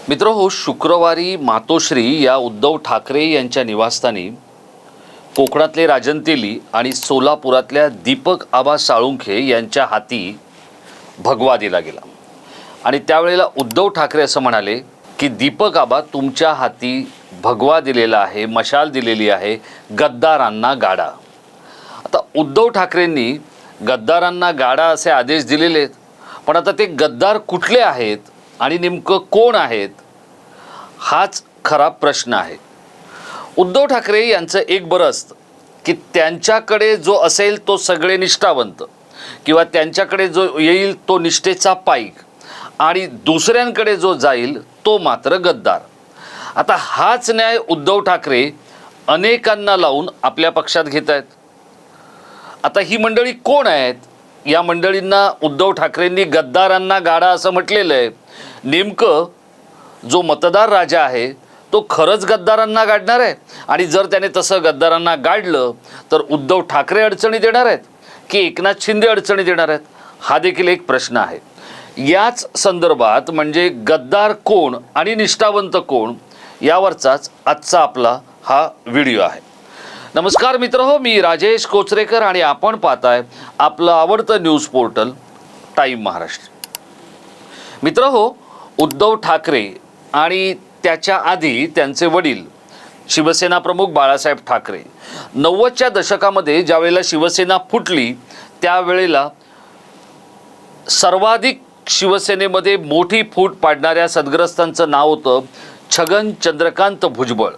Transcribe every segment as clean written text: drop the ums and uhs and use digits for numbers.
मित्रहो, शुक्रवारी मातोश्री या उद्धव ठाकरे यांच्या निवासस्थानी कोकणातले राजन तेली आणि सोलापुरातल्या दीपक आबा साळुंखे यांच्या हाती भगवा दिला गेला आणि त्यावेळेला उद्धव ठाकरे असं म्हणाले की दीपक आबा तुमच्या हाती भगवा दिलेला आहे, मशाल दिलेली आहे, गद्दारांना गाडा. आता उद्धव ठाकरेंनी गद्दारांना गाडा असे आदेश दिलेले आहेत, पण आता ते गद्दार कुठले आहेत आणि नेमकं कोण आहेत हाच खरा प्रश्न आहे. उद्धव ठाकरे यांचं एक बरं असतं की त्यांच्याकडे जो असेल तो सगळे निष्ठावंत किंवा त्यांच्याकडे जो येईल तो निष्ठेचा पाईक आणि दुसऱ्यांकडे जो जाईल तो मात्र गद्दार. आता हाच न्याय उद्धव ठाकरे अनेकांना लावून आपल्या पक्षात घेत आहेत. आता ही मंडळी कोण आहेत? या मंडळींना उद्धव ठाकरेंनी गद्दारांना गाडा असं म्हटलेलं आहे. नेमकं जो मतदार राजा आहे तो खरंच गद्दारांना गाडणार आहे आणि जर त्याने तसं गद्दारांना गाडलं तर उद्धव ठाकरे अडचणीत येणार आहेत की एकनाथ शिंदे अडचणीत येणार आहेत हा देखील एक प्रश्न आहे. याच संदर्भात म्हणजे गद्दार कोण आणि निष्ठावंत कोण यावरचाच आजचा आपला हा व्हिडिओ आहे. नमस्कार मित्रहो, मी राजेश कोचरेकर आणि आपण पाहताय आपलं आवडतं न्यूज पोर्टल टाइम महाराष्ट्र. मित्रहो, उद्धव ठाकरे आणि त्याच्या आधी त्यांचे वडील शिवसेना प्रमुख बाळासाहेब ठाकरे 90च्या दशकामध्ये ज्यावेळेला शिवसेना फुटली त्यावेळेला सर्वाधिक शिवसेनेमध्ये मोठी फूट पाडणाऱ्या सद्ग्रस्तांचं नाव होतं छगन चंद्रकांत भुजबळ.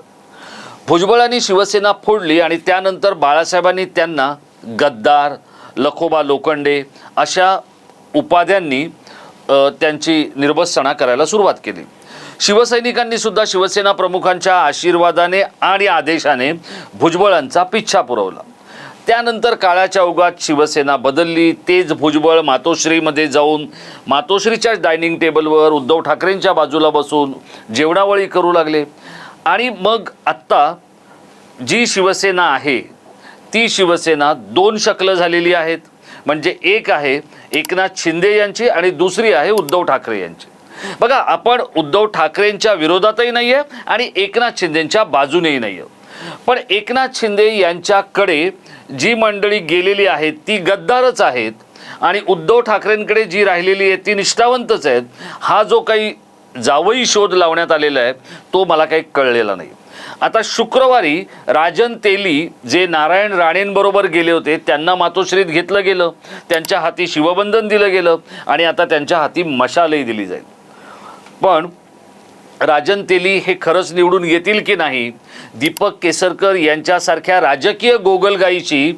भुजबळांनी शिवसेना फोडली आणि त्यानंतर बाळासाहेबांनी त्यांना गद्दार, लखोबा लोखंडे अशा उपाध्यांनी त्यांची निर्वसना करायला सुरुवात केली. शिवसैनिकांनी सुद्धा शिवसेना प्रमुखांच्या आशीर्वादाने आणि आदेशाने भुजबळांचा पिच्छा पुरवला. त्यानंतर काळाच्या ओघात शिवसेना बदलली. तेच भुजबळ मातोश्रीमध्ये जाऊन मातोश्रीच्या डायनिंग टेबलवर उद्धव ठाकरेंच्या बाजूला बसून जेवणावळी करू लागले आणि मग आत्ता जी शिवसेना आहे ती शिवसेना दोन शक्ल झालेली आहेत. म्हणजे एक आहे एकनाथ शिंदे यांची आणि दुसरी आहे उद्धव ठाकरे यांची. बघा, आपण उद्धव ठाकरेंच्या विरोधातही नाही आहे आणि एकनाथ शिंदेंच्या बाजूनेही नाही आहे, पण एकनाथ शिंदे यांच्याकडे जी मंडळी गेलेली आहेत ती गद्दारच आहेत आणि उद्धव ठाकरेंकडे जी राहिलेली आहे ती निष्ठावंतच आहेत. हा जो काही जावई शोध लावण्यात आलेला आहे तो मला काही कळलेला नाही. आता शुक्रवारी राजन तेली जे नारायण राणेंबरोबर गेले होते त्यांना मातोश्रीत घेतलं गेलं, त्यांच्या हाती शिवबंधन दिलं गेलं आणि आता त्यांच्या हाती मशालही दिली जाईल. पण राजन तेली हे खरंच निवडून येतील की नाही, दीपक केसरकर यांच्यासारख्या राजकीय गोगलगाईची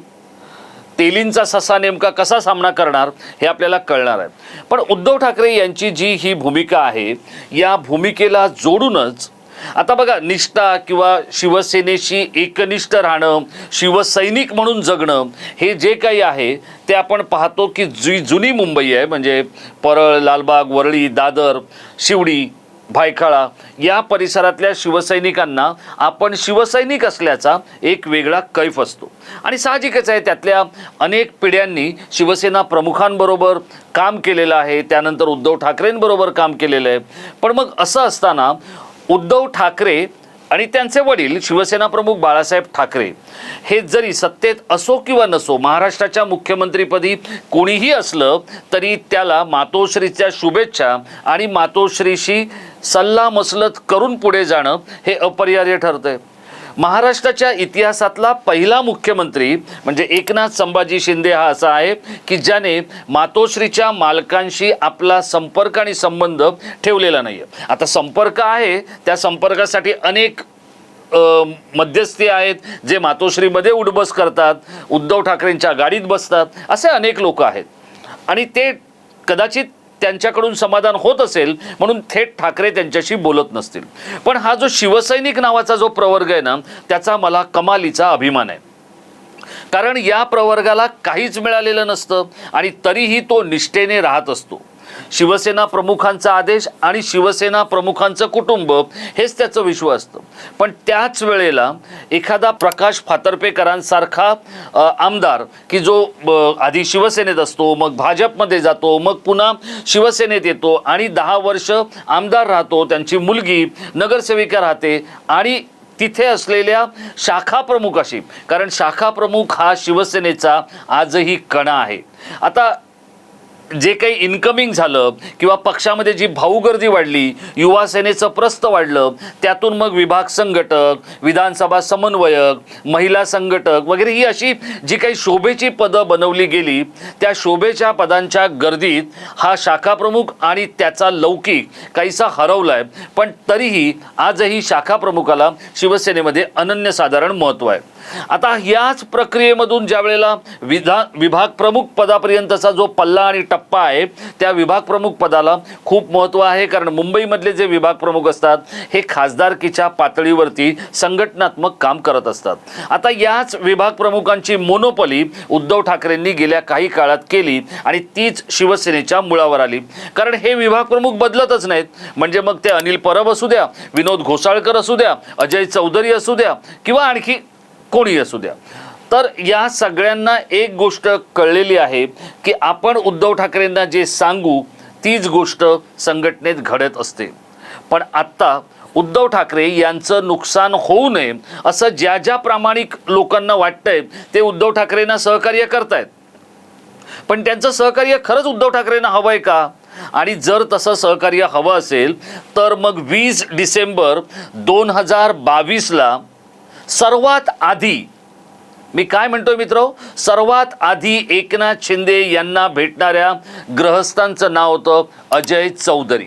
तेलींचा ससा नेमका कसा सामना करणार हे आपल्याला कळणार आहे. पण उद्धव ठाकरे यांची जी ही भूमिका आहे या भूमिकेला जोडूनच आता बघा, निष्ठा किंवा शिवसेनेशी एकनिष्ठ राहणं, शिवसैनिक म्हणून जगणं हे जे काही आहे ते आपण पाहतो की जी जुनी मुंबई आहे म्हणजे परळ, लालबाग, वरळी, दादर, शिवडी, भायखळा या परिसरातल्या शिवसैनिकांना आपण शिवसैनिक असल्याचा एक वेगळा कैफ असतो आणि साहजिकच आहे त्यातल्या अनेक पिढ्यांनी शिवसेना प्रमुखांबरोबर काम केलेलं आहे, त्यानंतर उद्धव ठाकरेंबरोबर काम केलेलं आहे. पण मग असं असताना उद्धव ठाकरे आणि त्यांचे वडील शिवसेना प्रमुख बाळासाहेब ठाकरे हे जरी सत्तेत असो किंवा नसो, महाराष्ट्राच्या मुख्यमंत्रीपदी कोणीही असलं तरी त्याला मातोश्रीच्या शुभेच्छा आणि मातोश्रीशी सल्लामसलत करून पुढे जाणं हे अपरिहार्य ठरतंय. महाराष्ट्राच्या इतिहासातला पहिला मुख्यमंत्री म्हणजे एकनाथ संभाजी शिंदे हा असा आहे की ज्याने मातोश्रीच्या मालकांशी आपला संपर्क आणि संबंध ठेवलेला नाही आहे. आता संपर्क आहे, त्या संपर्कासाठी अनेक मध्यस्थी आहेत जे मातोश्रीमध्ये उठबस करतात, उद्धव ठाकरेंच्या गाडीत बसतात, असे अनेक लोक आहेत आणि ते कदाचित त्यांच्याकडून समाधान होत असेल म्हणून थेट ठाकरे त्यांच्याशी बोलत नसतील. पण हा जो शिवसैनिक नावाचा जो प्रवर्ग आहे ना त्याचा मला कमालीचा अभिमान आहे, कारण या प्रवर्गाला काहीच मिळालेलं नसतं आणि तरीही तो निष्ठेने राहत असतो. शिवसेना प्रमुखांचा आदेश आणि शिवसेना प्रमुखांचं कुटुंब हेच त्याचं विश्व असतं. पण त्याच वेळेला एखादा प्रकाश फातर्पेकरांसारखा आमदार की जो आधी शिवसेनेत असतो, मग भाजपमध्ये जातो, मग पुन्हा शिवसेनेत येतो आणि 10 वर्ष आमदार राहतो, त्यांची मुलगी नगरसेविका राहते आणि तिथे असलेल्या शाखा प्रमुखाशी, कारण शाखा प्रमुख हा शिवसेनेचा आजही कणा आहे. आता जे काही इन्कमिंग झालं किंवा पक्षामध्ये जी भाऊगर्दी वाढली, युवा सेनेचं प्रस्थ वाढलं, त्यातून मग विभाग संघटक, विधानसभा समन्वयक, महिला संघटक वगैरे ही अशी जी काही शोभेची पदं बनवली गेली, त्या शोभेच्या पदांच्या गर्दीत हा शाखा प्रमुख आणि त्याचा लौकिक काहीसा हरवलाय. पण तरीही आजही शाखा प्रमुखाला शिवसेनेमध्ये अनन्यसाधारण महत्त्व आहे. आता याच प्रक्रियेमधून ज्या वेळेला विभाग प्रमुख पदापर्यंतचा जो पल्ला आणि टप्पा आहे, त्या विभाग प्रमुख पदाला खूप महत्त्व आहे. कारण मुंबईमधले जे विभाग प्रमुख असतात हे खासदारकीच्या पातळीवरती संघटनात्मक काम करत असतात. आता याच विभाग प्रमुखांची मोनोपॉली उद्धव ठाकरेंनी गेल्या काही काळात केली आणि तीच शिवसेनेच्या मुळावर आली. कारण हे विभाग प्रमुख बदलतच नाहीत. म्हणजे मग ते अनिल परब असू द्या, विनोद घोसाळकर असू द्या, अजय चौधरी असू द्या किंवा आणखी कोणी असू द्या, तर या सगळ्यांना एक गोष्ट कळलेली आहे की आपण उद्धव ठाकरेंना जे सांगू तीच गोष्ट संघटनेत घडत असते. पण आत्ता उद्धव ठाकरे यांचं नुकसान होऊ नये असं ज्या ज्या प्रामाणिक लोकांना वाटतंय ते उद्धव ठाकरेंना सहकार्य करतायत. पण त्यांचं सहकार्य खरंच उद्धव ठाकरेंना हवं आहे का? आणि जर तसं सहकार्य हवं असेल तर मग 20 डिसेंबर 2022ला सर्वात आधी, मी काय म्हणतोय मित्र, सर्वात आधी एकनाथ शिंदे यांना भेटणाऱ्या ग्रहस्थांचं नाव होतं अजय चौधरी.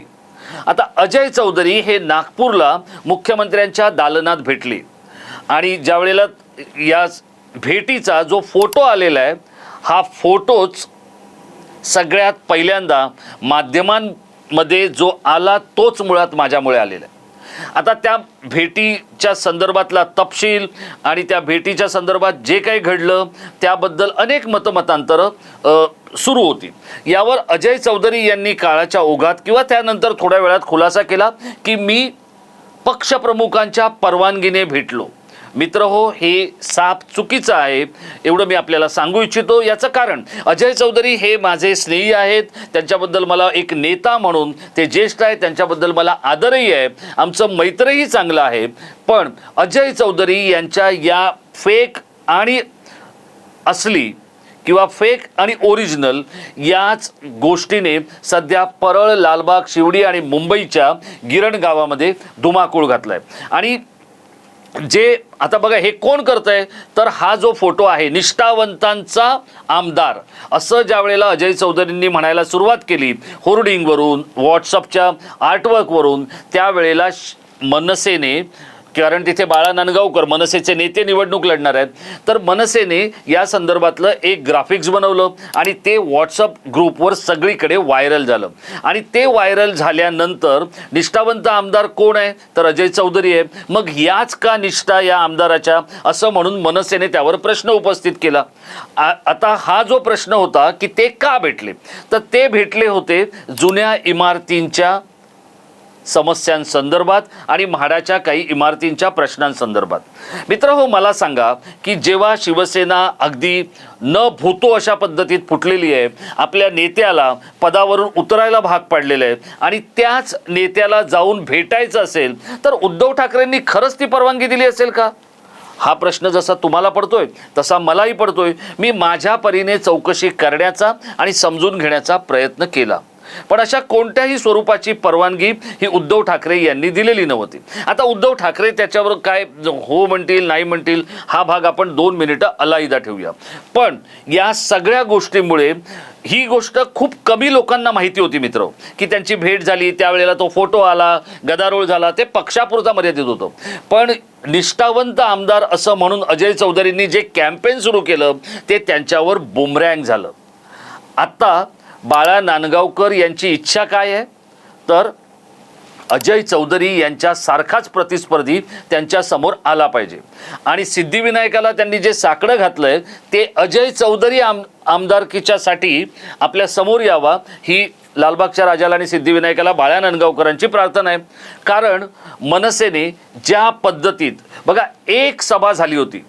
आता अजय चौधरी हे नागपूरला मुख्यमंत्र्यांच्या दालनात भेटले आणि ज्या वेळेला या भेटीचा जो फोटो आलेला आहे, हा फोटोच सगळ्यात पहिल्यांदा माध्यमांमध्ये जो आला तोच मुळात माझ्यामुळे आलेला आहे. आता त्या भेटीच्या संदर्भातला तपशील आणि त्या भेटीच्या संदर्भात जे काही घडलं त्याबद्दल अनेक मतमतांतरं सुरू होती. यावर अजय चौधरी यांनी काळाच्या ओघात किंवा त्यानंतर थोड्या वेळात खुलासा केला की मी पक्षप्रमुखांच्या परवानगीने भेटलो. मित्र हो, हे साप चुकीचं आहे एवढं मी आपल्याला सांगू इच्छितो. याचं कारण अजय चौधरी हे माझे स्नेही आहेत, त्यांच्याबद्दल मला एक नेता म्हणून ते ज्येष्ठ आहेत, त्यांच्याबद्दल मला आदरही आहे, आमचं मैत्रही चांगलं आहे. पण अजय चौधरी यांच्या या फेक आणि असली किंवा फेक आणि ओरिजिनल याच गोष्टीने सध्या परळ, लालबाग, शिवडी आणि मुंबईच्या गिरण गावामध्ये धुमाकूळ घातलाय. आणि जे आता बघा हे कोण करतंय, तर हा जो फोटो आहे निष्ठावंतांचा आमदार असं ज्या वेळेला अजय चौधरींनी म्हणायला सुरुवात केली होर्डिंगवरून, व्हॉट्सअपच्या आर्टवर्कवरून, त्यावेळेला मनसेने, कारण तिथे बाळा नांदगावकर मनसेचे नेते निवडणूक लढणार आहेत, तर मनसेने या संदर्भातलं एक ग्राफिक्स बनवलं आणि ते व्हॉट्सअप ग्रुपवर सगळीकडे व्हायरल झालं. आणि ते व्हायरल झाल्यानंतर निष्ठावंत आमदार कोण आहे, तर अजय चौधरी आहे. मग याच का निष्ठा या आमदाराच्या, असं म्हणून मनसेने त्यावर प्रश्न उपस्थित केला. आता हा जो प्रश्न होता की ते का भेटले, तर ते भेटले होते जुन्या इमारतींच्या समस्यांसंदर्भात आणि म्हाडाच्या काही इमारतींच्या प्रश्नांसंदर्भात. मित्र हो, मला सांगा की जेव्हा शिवसेना अगदी न भूतो अशा पद्धतीत फुटलेली आहे, आपल्या नेत्याला पदावरून उतरायला भाग पाडलेलं आहे आणि त्याच नेत्याला जाऊन भेटायचं असेल तर उद्धव ठाकरेंनी खरंच ती परवानगी दिली असेल का? हा प्रश्न जसा तुम्हाला पडतोय तसा मलाही पडतोय. मी माझ्या परीने चौकशी करण्याचा आणि समजून घेण्याचा प्रयत्न केला, पण अशा कोणत्याही स्वरूपाची परवानगी ही उद्धव ठाकरे यांनी दिलेली नव्हती. आता उद्धव ठाकरे त्याच्यावर काय हो म्हणतील नाही म्हणतील हा भाग आपण 2 मिनिटं अलाइदा ठेवूया. पण या सगळ्या गोष्टीमुळे ही गोष्ट खूप कमी लोकांना माहिती होती मित्र, की त्यांची भेट झाली, त्यावेळेला तो फोटो आला, गदारोळ झाला, ते पक्षापुरता मर्यादित होतं. पण निष्ठावंत आमदार असं म्हणून अजय चौधरींनी जे कॅम्पेन सुरू केलं ते त्यांच्यावर बुमरँग झालं. आत्ता बाळा नांदगावकर यांची इच्छा काय आहे, तर अजय चौधरी यांच्यासारखाच प्रतिस्पर्धी त्यांच्यासमोर आला पाहिजे. आणि सिद्धिविनायकाला त्यांनी जे साकडं घातलं आहे ते अजय चौधरी आमदारकीच्यासाठी आपल्या समोर यावा ही लालबागच्या राजाला आणि सिद्धिविनायकाला बाळा नांदगावकरांची प्रार्थना आहे. कारण मनसेने ज्या पद्धतीत बघा, एक सभा झाली होती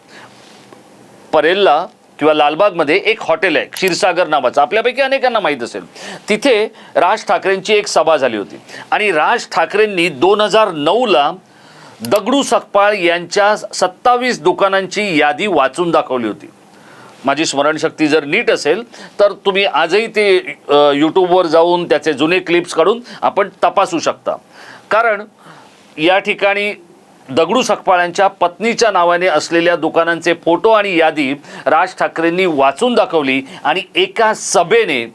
परेलला किंवा लालबागमध्ये, एक हॉटेल आहे क्षीरसागर नावाचं, आपल्यापैकी अनेकांना माहीत असेल. तिथे राज ठाकरेंची एक सभा झाली होती आणि राज ठाकरेंनी 2009ला दगडू सकपाळ यांच्या 27 दुकानांची यादी वाचून दाखवली होती. माझी स्मरणशक्ती जर नीट असेल तर तुम्ही आजही ते यूट्यूबवर जाऊन त्याचे जुने क्लिप्स काढून आपण तपासू शकता. कारण या ठिकाणी दगडू सकपाळांच्या पत्नीच्या नावाने असलेल्या दुकानांचे फोटो आणि यादी राज ठाकरेंनी वाचून दाखवली आणि एका सभेने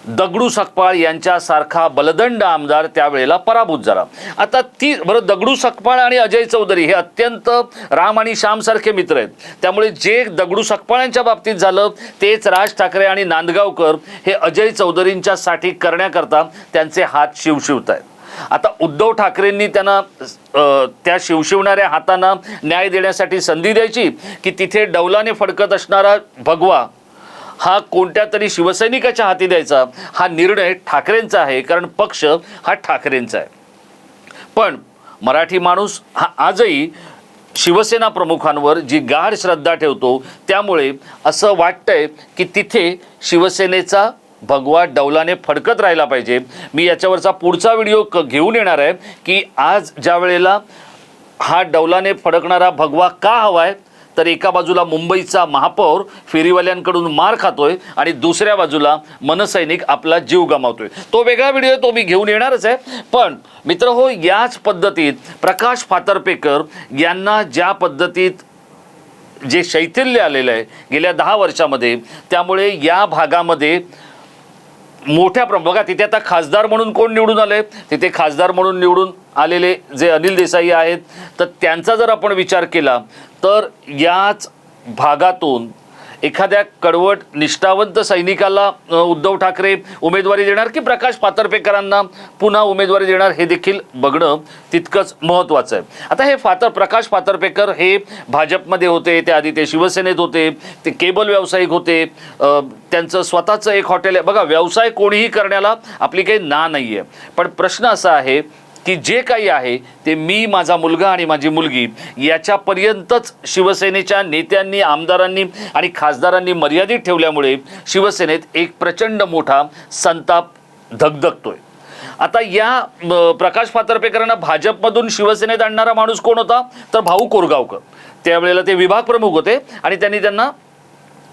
दगडू सकपाळ यांच्यासारखा बलदंड आमदार त्यावेळेला पराभूत झाला. आता ती बरं, दगडू सकपाळ आणि अजय चौधरी हे अत्यंत राम आणि श्याम सारखे मित्र आहेत. त्यामुळे जे दगडू सकपाळांच्या बाबतीत झालं तेच राज ठाकरे आणि नांदगावकर हे अजय चौधरींच्यासाठी करण्याकरता त्यांचे हात शिवशिवत आहेत. आता उद्धव ठाकरेंनी त्यांना त्या शिवशिवणाऱ्या हातांना न्याय देण्यासाठी संधी द्यायची की तिथे डौलाने फडकत असणारा भगवा हा कोणत्या तरी शिवसैनिकाच्या हाती द्यायचा, हा निर्णय ठाकरेंचा आहे. कारण पक्ष हा ठाकरेंचा आहे. पण मराठी माणूस हा आजही शिवसेना प्रमुखांवर जी गाढ श्रद्धा ठेवतो, त्यामुळे असं वाटतंय की तिथे शिवसेनेचा भगवा डौलाने फडकत राहिला पाहिजे. मी याच्यावरचा पुढचा व्हिडिओ घेऊन येणार आहे की आज ज्या वेळेला हा डौलाने फडकणारा भगवा का हवाय, तर एका बाजूला मुंबईचा महापौर फेरीवाल्यांकडून मार खातोय आणि दुसऱ्या बाजूला मनसैनिक आपला जीव गमावतोय. तो वेगळा व्हिडिओ तो मी घेऊन येणारच आहे. पण मित्र हो, याच पद्धतीत प्रकाश फातर्पेकर यांना ज्या पद्धतीत जे शैथिल्य आलेलं आहे गेल्या 10 वर्षामध्ये, त्यामुळे या भागामध्ये मोठ्या बघा, तिथे आता खासदार म्हणून कोण निवडून आले, तिथे खासदार म्हणून निवडून आलेले जे अनिल देसाई आहेत, तर त्यांचा जर आपण विचार केला तर याच भागातून एखाद्या कडवट निष्ठावंत सैनिकाला उद्धव ठाकरे उमेदवारी देणार की प्रकाश फातर्पेकरांना पुन्हा उमेदवारी देणार, हे देखील बघणं तितकंच महत्त्वाचं आहे. आता हे प्रकाश फातर्पेकर हे भाजपमध्ये होते, त्याआधी ते शिवसेनेत होते, ते केबल व्यावसायिक होते, त्यांचं स्वतःचं एक हॉटेल आहे. बघा, व्यवसाय कोणीही करण्याला आपली काही ना नाही आहे. पण प्रश्न असा आहे की जे काही आहे ते मी, माझा मुलगा आणि माझी मुलगी याच्यापर्यंतच शिवसेनेच्या नेत्यांनी, आमदारांनी आणि खासदारांनी मर्यादित ठेवल्यामुळे शिवसेनेत एक प्रचंड मोठा संताप धगधगतोय. आता या प्रकाश फातर्पेकरांना भाजपमधून शिवसेनेत आणणारा माणूस कोण होता, तर भाऊ कोरगावकर. त्यावेळेला ते विभाग प्रमुख होते आणि त्यांनी त्यांना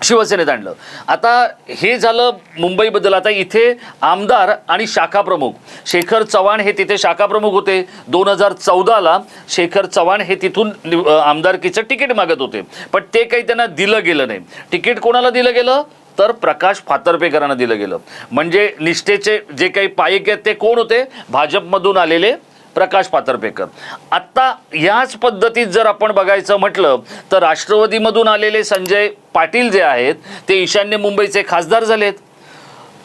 शिवसेनेत आणलं. आता हे झालं मुंबईबद्दल. आता इथे आमदार आणि शाखा प्रमुख शेखर चव्हाण हे तिथे शाखा प्रमुख होते. 2014ला शेखर चव्हाण हे तिथून आमदारकीचं तिकीट मागत होते, पण ते काही त्यांना दिलं गेलं नाही. तिकीट कोणाला दिलं गेलं, तर प्रकाश फातर्पेकरांना दिलं गेलं. म्हणजे निष्ठेचे जे काही पायक आहेत ते कोण होते, भाजपमधून आलेले प्रकाश फातर्पेकर. आत्ता ह्याच पद्धतीत जर आपण बघायचं म्हटलं तर राष्ट्रवादीमधून आलेले संजय पाटील जे आहेत ते ईशान्य मुंबईचे खासदार झालेत.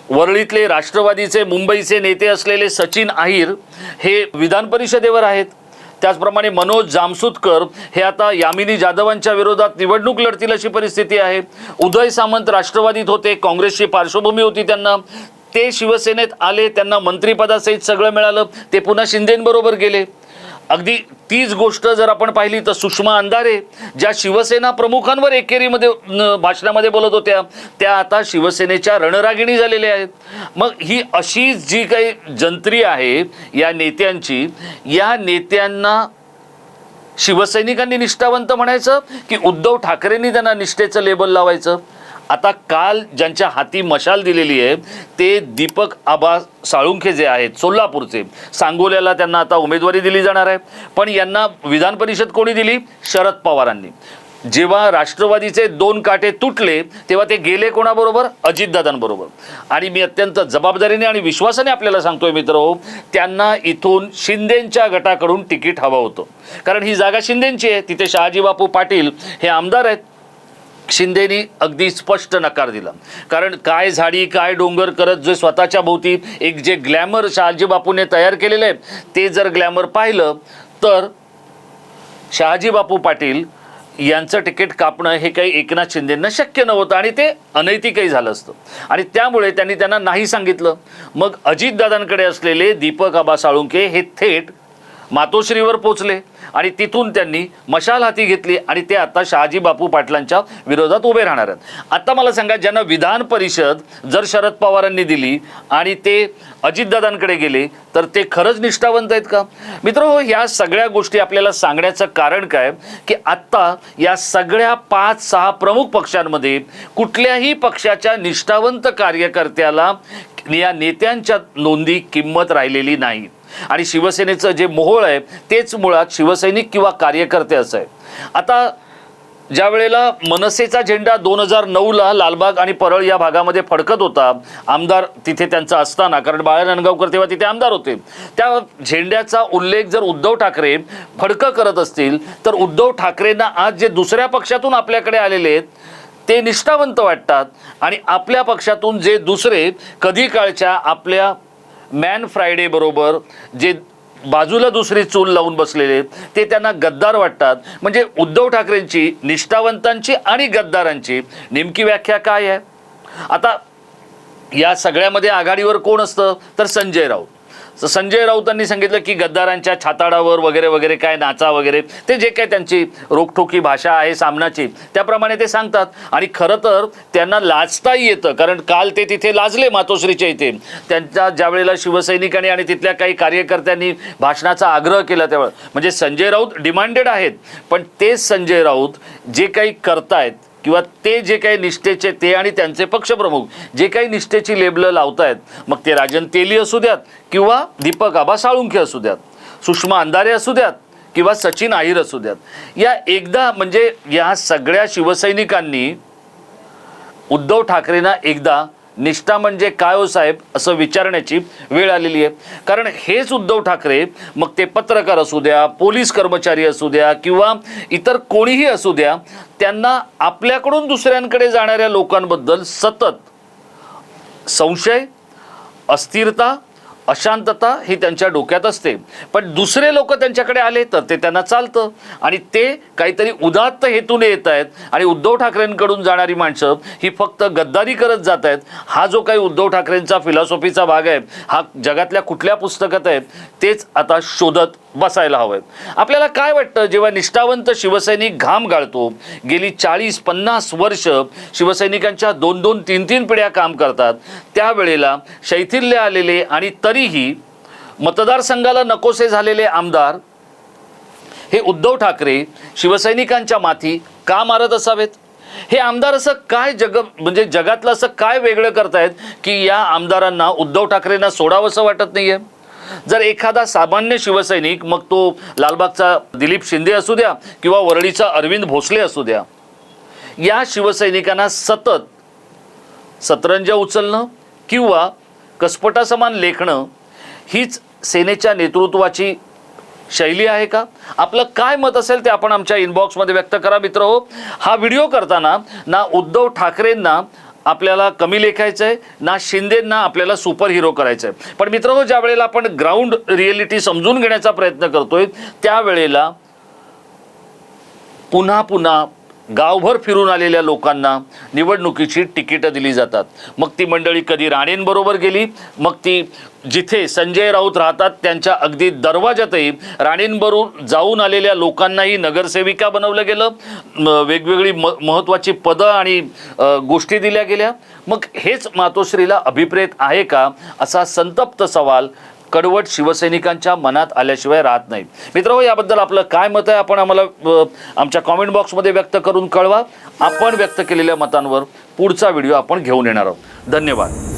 वरळीतले राष्ट्रवादीचे मुंबईचे नेते असलेले सचिन अहिर हे विधान परिषदेवर आहेत. त्याचप्रमाणे मनोज जामसुदकर हे आता यामिनी जाधवांच्या विरोधात निवडणूक लढतील अशी परिस्थिती आहे. उदय सामंत राष्ट्रवादीत होते, काँग्रेसची पार्श्वभूमी होती त्यांना, ते शिवसेनेत आले, त्यांना मंत्रिपदासहित सगळं मिळालं, ते पुन्हा शिंदेंबरोबर गेले. अगदी तीच गोष्ट जर आपण पाहिली तर सुषमा अंधारे ज्या शिवसेना प्रमुखांवर एकेरीमध्ये भाषणामध्ये बोलत होत्या, त्या आता शिवसेनेच्या रणरागिणी झालेल्या आहेत. मग ही अशी जी काही जंत्री आहे या नेत्यांची, या नेत्यांना शिवसैनिकांनी निष्ठावंत म्हणायचं की उद्धव ठाकरेंनी त्यांना निष्ठेचं लेबल लावायचं? आता काल ज्यांच्या हाती मशाल दिलेली आहे ते दीपक आबा साळुंखे जे आहेत सोलापूरचे, सांगोल्याला त्यांना आता उमेदवारी दिली जाणार आहे. पण यांना विधान परिषद कोणी दिली? शरद पवारांनी. जेव्हा राष्ट्रवादीचे 2 काटे तुटले तेव्हा ते गेले कोणाबरोबर? अजितदादांबरोबर. आणि मी अत्यंत जबाबदारीने आणि विश्वासाने आपल्याला सांगतोय मित्रहो, त्यांना इथून शिंदेंच्या गटाकडून तिकीट हवं होतं. कारण ही जागा शिंदेंची आहे, तिथे शहाजी बापू पाटील हे आमदार आहेत. शिंदेनी अगदी स्पष्ट नकार दिला. कारण काय झाडी काय डोंगर करत जे स्वतःच्या भोवती एक जे ग्लॅमर शहाजी बापूने तयार केलेलं आहे ते जर ग्लॅमर पाहिलं तर शहाजी बापू पाटील यांचं तिकीट कापणं हे काही एकनाथ शिंदेंना शक्य नव्हतं आणि ते अनैतिकही झालं असतं आणि त्यामुळे त्यांनी त्यांना नाही सांगितलं. मग अजितदादांकडे असलेले दीपक आबा साळुंखे हे थेट मातोश्रीवर पोचले आणि तिथून त्यांनी मशाल हाती घेतली आणि ते आता शहाजी बापू पाटलांच्या विरोधात उभे राहणार आहेत. आता मला सांगा, ज्यांना विधान परिषद जर शरद पवारांनी दिली आणि ते अजितदादांकडे गेले तर ते खरंच निष्ठावंत आहेत का? मित्रहो, ह्या सगळ्या गोष्टी आपल्याला सांगण्याचं कारण काय की आत्ता या सगळ्या 5-6 प्रमुख पक्षांमध्ये कुठल्याही पक्षाच्या निष्ठावंत कार्यकर्त्याला या नेत्यांच्या नोंदी किंमत राहिलेली नाही आणि शिवसेनेचं जे मोहोळ आहे तेच मुळात शिवसैनिक किंवा कार्यकर्ते असं आहे. आता ज्या वेळेला मनसेचा झेंडा 2009ला लालबाग आणि परळ या भागामध्ये फडकत होता, आमदार तिथे त्यांचा असताना, कारण बाळा नांदगावकर तेव्हा तिथे आमदार होते, त्या झेंड्याचा उल्लेख जर उद्धव ठाकरे फडकं करत असतील तर उद्धव ठाकरेंना आज जे दुसऱ्या पक्षातून आपल्याकडे आलेले आहेत ते निष्ठावंत वाटतात आणि आपल्या पक्षातून जे दुसरे कधी काळच्या आपल्या मॅन फ्रायडे बरोबर जे बाजूला दुसरी चूल लावून बसलेले ते त्यांना गद्दार वाटतात. म्हणजे उद्धव ठाकरेंची, निष्ठावंतांची आणि गद्दारांची नेमकी व्याख्या काय आहे? आता या सगळ्यामध्ये आघाडीवर कोण असतं तर संजय राऊत. संजय राऊतांनी सांगितलं की गद्दारांच्या छाताडावर वगैरे वगैरे काय नाचा वगैरे, ते जे काय त्यांची रोखठोकी भाषा आहे सामनाची त्याप्रमाणे ते सांगतात आणि खरं तर त्यांना लाजताही येतं, कारण काल ते तिथे लाजले मातोश्रीच्या इथे. त्यांच्या ज्या वेळेला शिवसैनिकांनी आणि तिथल्या काही कार्यकर्त्यांनी भाषणाचा आग्रह केला त्यावेळेला, म्हणजे संजय राऊत डिमांडेड आहेत, पण तेच संजय राऊत जे काही करतायत किंवा ते जे काही निष्ठेचे ते आणि त्यांचे पक्षप्रमुख जे काही निष्ठेची लेबलं लावतायत, मग ते राजन तेली असू द्यात किंवा दीपक आबा साळुंखे असू द्यात, सुषमा अंधारे असू द्यात किंवा सचिन अहिर असू द्यात, या एकदा म्हणजे या सगळ्या शिवसैनिकांनी उद्धव ठाकरेंना एकदा निष्ठा म्हणजे काय हो साहेब असं विचारण्याची वेळ आलेली आहे. कारण हेच उद्धव ठाकरे, मग ते पत्रकार असू द्या, पोलीस कर्मचारी असू द्या किंवा इतर कोणीही असू द्या, त्यांना आपल्याकडून दुसऱ्यांकडे जाणाऱ्या लोकांबद्दल सतत संशय, अस्थिरता, अशांतता ही त्यांच्या डोक्यात असते. पण दुसरे लोक त्यांच्याकडे आले तर ते त्यांना चालतं आणि ते काहीतरी उदात्त हेतूने येत आहेत आणि उद्धव ठाकरेंकडून जाणारी माणसं ही फक्त गद्दारी करत जात आहेत. हा जो काही उद्धव ठाकरेंचा फिलॉसॉफीचा भाग आहे हा जगातल्या कुठल्या पुस्तकात आहे तेच आता शोधत बसायला हवं. आपल्याला काय वाटतं जेव्हा निष्ठावंत शिवसैनिक घाम गाळतो, गेली 40-50 वर्ष शिवसैनिकांच्या 2-2, 3-3 पिढ्या काम करतात, त्यावेळेला शैथिल्य आलेले आणि तरीही मतदारसंघाला नकोसे झालेले आमदार हे उद्धव ठाकरे शिवसैनिकांच्या माथी का मारत असावेत? हे आमदार असं काय म्हणजे जगातलं असं काय वेगळं करतायत की या आमदारांना उद्धव ठाकरेंना सोडावंसं वाटत नाहीये? जर एखादा सामान्य शिवसैनिक, मग तो लालबागचा दिलीप शिंदे असू द्या किंवा वरळीचा अरविंद भोसले असू द्या, या शिवसैनिकांना सतत सतरंजा उचलणं किंवा कसपटासमान लेखणं हीच सेनेच्या नेतृत्वाची शैली आहे का? आपलं काय मत असेल ते आपण आमच्या इनबॉक्समध्ये व्यक्त करा. मित्रहो, हा व्हिडिओ करताना ना उद्धव ठाकरेंना आपल्याला कमी लेखायचं आहे ना शिंदेंना आपल्याला सुपर हिरो करायचं आहे. पण मित्रहो, ज्या वेळेला आपण ग्राउंड रिएलिटी समजून घेण्याचा प्रयत्न करतोय त्यावेळेला पुन्हा पुन्हा गावभर फिरून आलेल्या लोकांना निवडणुकीची तिकीटं दिली जातात. मग ती मंडळी कधी राणेंबरोबर गेली, मग ती जिथे संजय राऊत राहतात त्यांच्या अगदी दरवाजातही राणेंबरोबर जाऊन आलेल्या लोकांनाही नगरसेविका बनवलं गेलं, वेगवेगळी महत्त्वाची पदं आणि गोष्टी दिल्या गेल्या. मग हेच मातोश्रीला अभिप्रेत आहे का असा संतप्त सवाल कडवट शिवसैनिकांच्या मनात आल्याशिवाय राहत नाही. मित्रहो, याबद्दल आपलं काय मत आहे आपण आम्हाला आमच्या कॉमेंट बॉक्समध्ये व्यक्त करून कळवा. आपण व्यक्त केलेल्या मतांवर पुढचा व्हिडिओ आपण घेऊन येणार आहोत. धन्यवाद.